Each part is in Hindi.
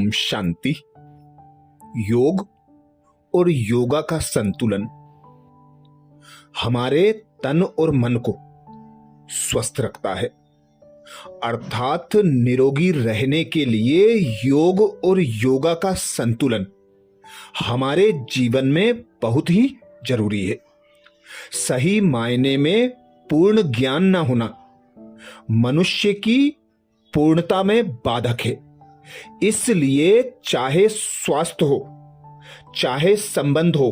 ओम शांति। योग और योगा का संतुलन हमारे तन और मन को स्वस्थ रखता है। अर्थात निरोगी रहने के लिए योग और योगा का संतुलन हमारे जीवन में बहुत ही जरूरी है। सही मायने में पूर्ण ज्ञान न होना मनुष्य की पूर्णता में बाधक है। इसलिए चाहे स्वास्थ्य हो चाहे संबंध हो,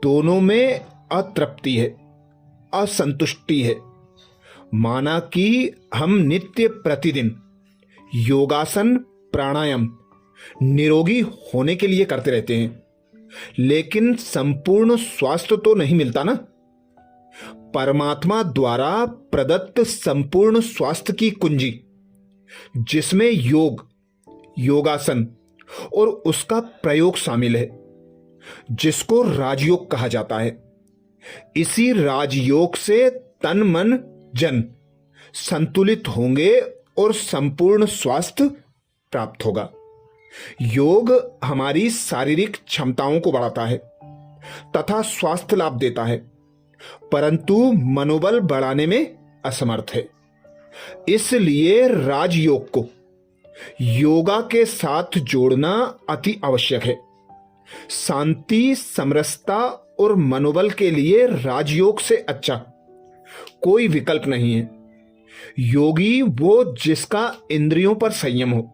दोनों में अतृप्ति है, असंतुष्टि है। माना कि हम नित्य प्रतिदिन योगासन प्राणायाम निरोगी होने के लिए करते रहते हैं, लेकिन संपूर्ण स्वास्थ्य तो नहीं मिलता ना। परमात्मा द्वारा प्रदत्त संपूर्ण स्वास्थ्य की कुंजी, जिसमें योग, योगासन और उसका प्रयोग शामिल है, जिसको राजयोग कहा जाता है। इसी राजयोग से तन मन जन संतुलित होंगे और संपूर्ण स्वास्थ्य प्राप्त होगा। योग हमारी शारीरिक क्षमताओं को बढ़ाता है तथा स्वास्थ्य लाभ देता है, परंतु मनोबल बढ़ाने में असमर्थ है। इसलिए राजयोग को योगा के साथ जोड़ना अति आवश्यक है। शांति, समरसता और मनोबल के लिए राजयोग से अच्छा कोई विकल्प नहीं है। योगी वो जिसका इंद्रियों पर संयम हो,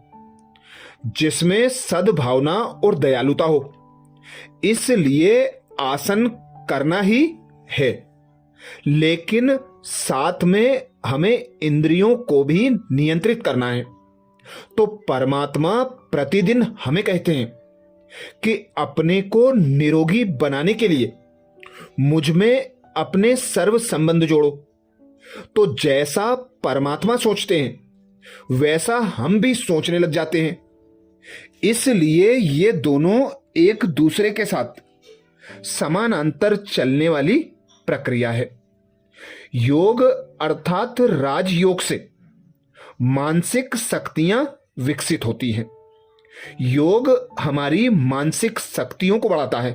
जिसमें सद्भावना और दयालुता हो। इसलिए आसन करना ही है, लेकिन साथ में हमें इंद्रियों को भी नियंत्रित करना है। तो परमात्मा प्रतिदिन हमें कहते हैं कि अपने को निरोगी बनाने के लिए मुझ में अपने सर्व संबंध जोड़ो। तो जैसा परमात्मा सोचते हैं वैसा हम भी सोचने लग जाते हैं। इसलिए ये दोनों एक दूसरे के साथ समानांतर चलने वाली प्रक्रिया है। योग अर्थात राजयोग से मानसिक शक्तियां विकसित होती हैं। योग हमारी मानसिक शक्तियों को बढ़ाता है।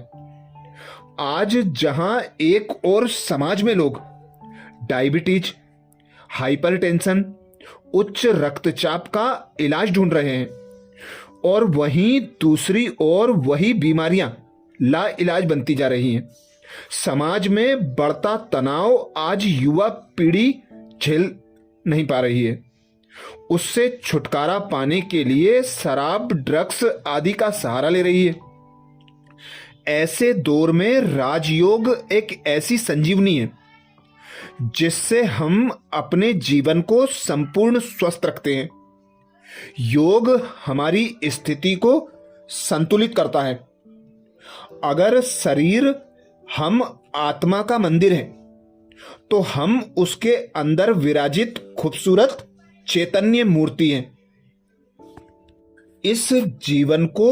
आज जहां एक और समाज में लोग डायबिटीज, हाइपरटेंशन, उच्च रक्तचाप का इलाज ढूंढ रहे हैं, और वहीं दूसरी ओर वही बीमारियां ला इलाज बनती जा रही हैं। समाज में बढ़ता तनाव आज युवा पीढ़ी झेल नहीं पा रही है। उससे छुटकारा पाने के लिए शराब, ड्रग्स आदि का सहारा ले रही है। ऐसे दौर में राजयोग एक ऐसी संजीवनी है जिससे हम अपने जीवन को संपूर्ण स्वस्थ रखते हैं। योग हमारी स्थिति को संतुलित करता है। अगर शरीर हम आत्मा का मंदिर है, तो हम उसके अंदर विराजित खूबसूरत चैतन्य मूर्ति हैं। इस जीवन को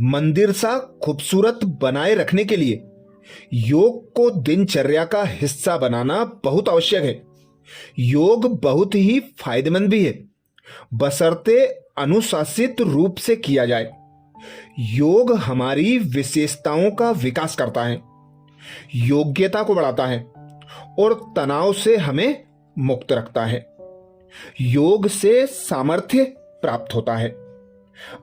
मंदिर सा खूबसूरत बनाए रखने के लिए योग को दिनचर्या का हिस्सा बनाना बहुत आवश्यक है। योग बहुत ही फायदेमंद भी है, बशर्ते अनुशासित रूप से किया जाए। योग हमारी विशेषताओं का विकास करता है, योग्यता को बढ़ाता है और तनाव से हमें मुक्त रखता है। योग से सामर्थ्य प्राप्त होता है।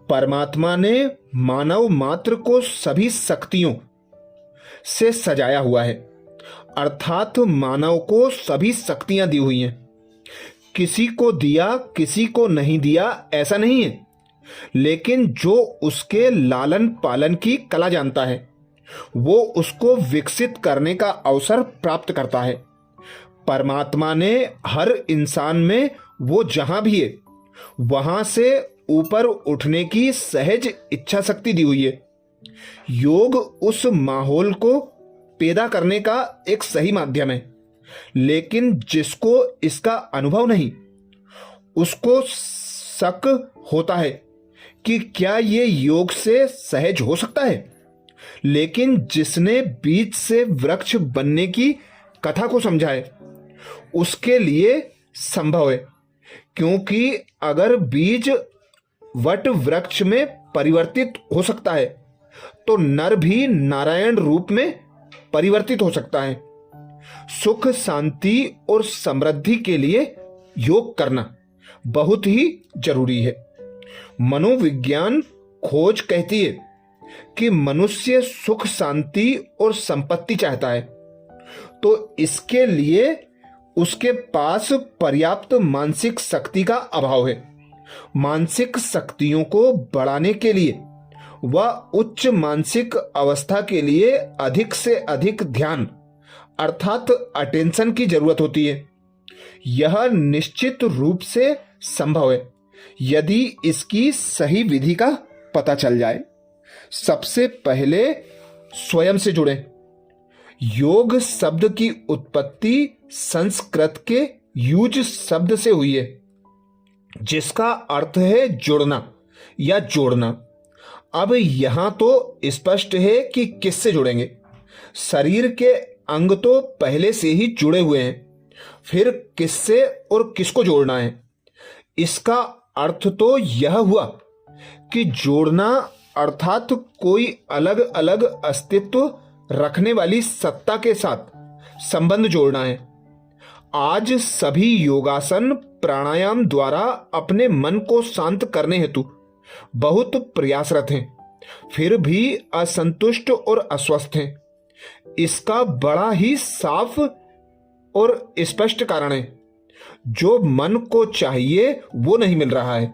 परमात्मा ने मानव मात्र को सभी शक्तियों से सजाया हुआ है, अर्थात मानव को सभी शक्तियां दी हुई हैं। किसी को दिया, किसी को नहीं दिया, ऐसा नहीं है, लेकिन जो उसके लालन पालन की कला जानता है वो उसको विकसित करने का अवसर प्राप्त करता है। परमात्मा ने हर इंसान में वो जहां भी है वहां से ऊपर उठने की सहज इच्छा शक्ति दी हुई है। योग उस माहौल को पैदा करने का एक सही माध्यम है, लेकिन जिसको इसका अनुभव नहीं, उसको शक होता है कि क्या ये योग से सहज हो सकता है। लेकिन जिसने बीज से वृक्ष बनने की कथा को समझा है, उसके लिए संभव है, क्योंकि अगर बीज वट वृक्ष में परिवर्तित हो सकता है तो नर भी नारायण रूप में परिवर्तित हो सकता है। सुख, शांति और समृद्धि के लिए योग करना बहुत ही जरूरी है। मनोविज्ञान खोज कहती है कि मनुष्य सुख, शांति और संपत्ति चाहता है, तो इसके लिए उसके पास पर्याप्त मानसिक शक्ति का अभाव है। मानसिक शक्तियों को बढ़ाने के लिए व उच्च मानसिक अवस्था के लिए अधिक से अधिक ध्यान अर्थात अटेंशन की जरूरत होती है। यह निश्चित रूप से संभव है यदि इसकी सही विधि का पता चल जाए। सबसे पहले स्वयं से जुड़ें। योग शब्द की उत्पत्ति संस्कृत के युज शब्द से हुई है, जिसका अर्थ है जुड़ना या जोड़ना। अब यहां तो स्पष्ट है कि किससे जुड़ेंगे। शरीर के अंग तो पहले से ही जुड़े हुए हैं, फिर किससे और किसको जोड़ना है। इसका अर्थ तो यह हुआ कि जोड़ना अर्थात कोई अलग अलग अस्तित्व रखने वाली सत्ता के साथ संबंध जोड़ना है। आज सभी योगासन प्राणायाम द्वारा अपने मन को शांत करने हेतु बहुत प्रयासरत हैं, फिर भी असंतुष्ट और अस्वस्थ हैं। इसका बड़ा ही साफ और स्पष्ट कारण है। जो मन को चाहिए वो नहीं मिल रहा है।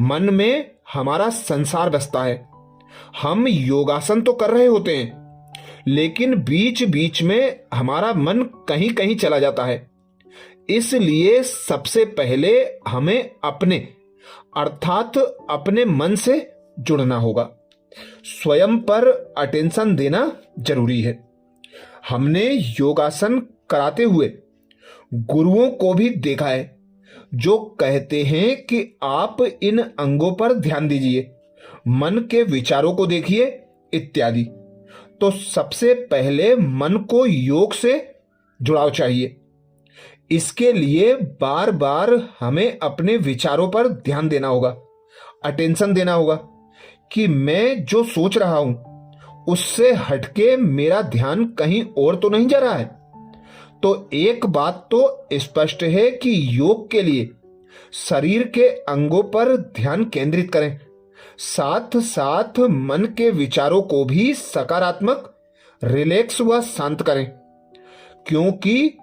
मन में हमारा संसार बसता है। हम योगासन तो कर रहे होते हैं, लेकिन बीच बीच में हमारा मन कहीं कहीं चला जाता है। इसलिए सबसे पहले हमें अपने अर्थात अपने मन से जुड़ना होगा। स्वयं पर अटेंशन देना जरूरी है। हमने योगासन कराते हुए गुरुओं को भी देखा है जो कहते हैं कि आप इन अंगों पर ध्यान दीजिए, मन के विचारों को देखिए इत्यादि। तो सबसे पहले मन को योग से जुड़ाव चाहिए। इसके लिए बार बार हमें अपने विचारों पर ध्यान देना होगा, अटेंशन देना होगा कि मैं जो सोच रहा हूं उससे हटके मेरा ध्यान कहीं और तो नहीं जा रहा है। तो एक बात तो स्पष्ट है कि योग के लिए शरीर के अंगों पर ध्यान केंद्रित करें, साथ साथ मन के विचारों को भी सकारात्मक, रिलैक्स व शांत करें, क्योंकि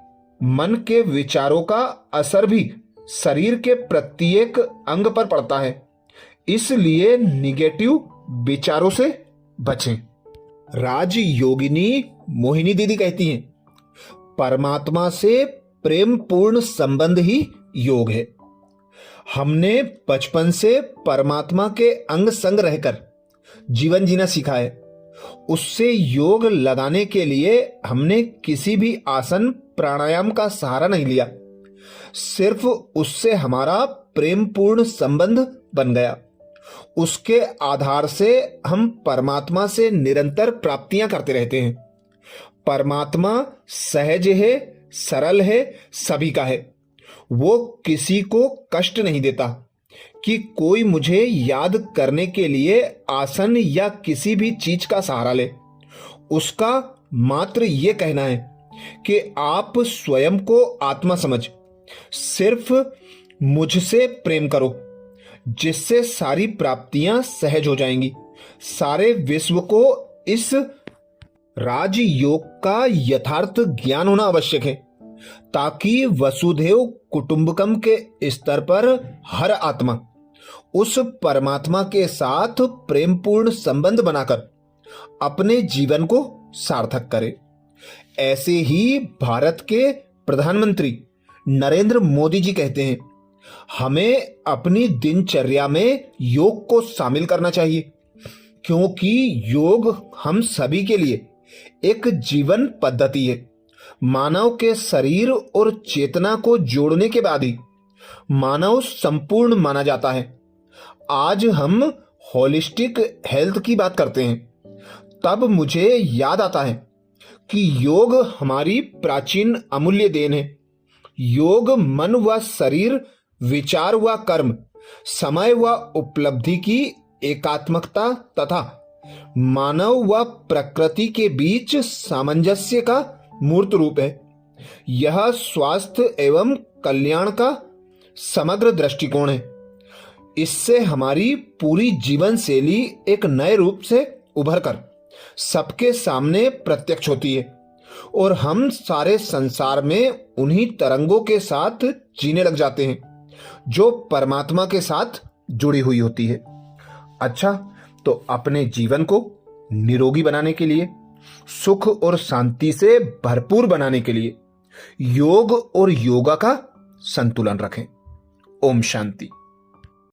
मन के विचारों का असर भी शरीर के प्रत्येक अंग पर पड़ता है। इसलिए निगेटिव विचारों से बचें। राजयोगिनी मोहिनी दीदी कहती हैं, परमात्मा से प्रेम पूर्ण संबंध ही योग है। हमने बचपन से परमात्मा के अंग संग रहकर जीवन जीना सीखा है। उससे योग लगाने के लिए हमने किसी भी आसन, प्राणायाम का सहारा नहीं लिया, सिर्फ उससे हमारा प्रेम पूर्ण संबंध बन गया। उसके आधार से हम परमात्मा से निरंतर प्राप्तियां करते रहते हैं। परमात्मा सहज है, सरल है, सभी का है। वो किसी को कष्ट नहीं देता कि कोई मुझे याद करने के लिए आसन या किसी भी चीज का सहारा ले। उसका मात्र ये कहना है कि आप स्वयं को आत्मा समझ सिर्फ मुझसे प्रेम करो, जिससे सारी प्राप्तियां सहज हो जाएंगी। सारे विश्व को इस राजयोग का यथार्थ ज्ञान होना आवश्यक है, ताकि वसुधैव कुटुंबकम के स्तर पर हर आत्मा उस परमात्मा के साथ प्रेमपूर्ण संबंध बनाकर अपने जीवन को सार्थक करे। ऐसे ही भारत के प्रधानमंत्री नरेंद्र मोदी जी कहते हैं, हमें अपनी दिनचर्या में योग को शामिल करना चाहिए, क्योंकि योग हम सभी के लिए एक जीवन पद्धति है। मानव के शरीर और चेतना को जोड़ने के बाद ही मानव संपूर्ण माना जाता है। आज हम होलिस्टिक हेल्थ की बात करते हैं, तब मुझे याद आता है कि योग हमारी प्राचीन अमूल्य देन है। योग मन व शरीर, विचार व कर्म, समय व उपलब्धि की एकात्मकता तथा मानव व प्रकृति के बीच सामंजस्य का मूर्त रूप है। यह स्वास्थ्य एवं कल्याण का समग्र दृष्टिकोण है। इससे हमारी पूरी जीवन शैली एक नए रूप से उभरकर सबके सामने प्रत्यक्ष होती है और हम सारे संसार में उन्हीं तरंगों के साथ जीने लग जाते हैं जो परमात्मा के साथ जुड़ी हुई होती है। अच्छा, तो अपने जीवन को निरोगी बनाने के लिए, सुख और शांति से भरपूर बनाने के लिए योग और योगा का संतुलन रखें। ओम शांति।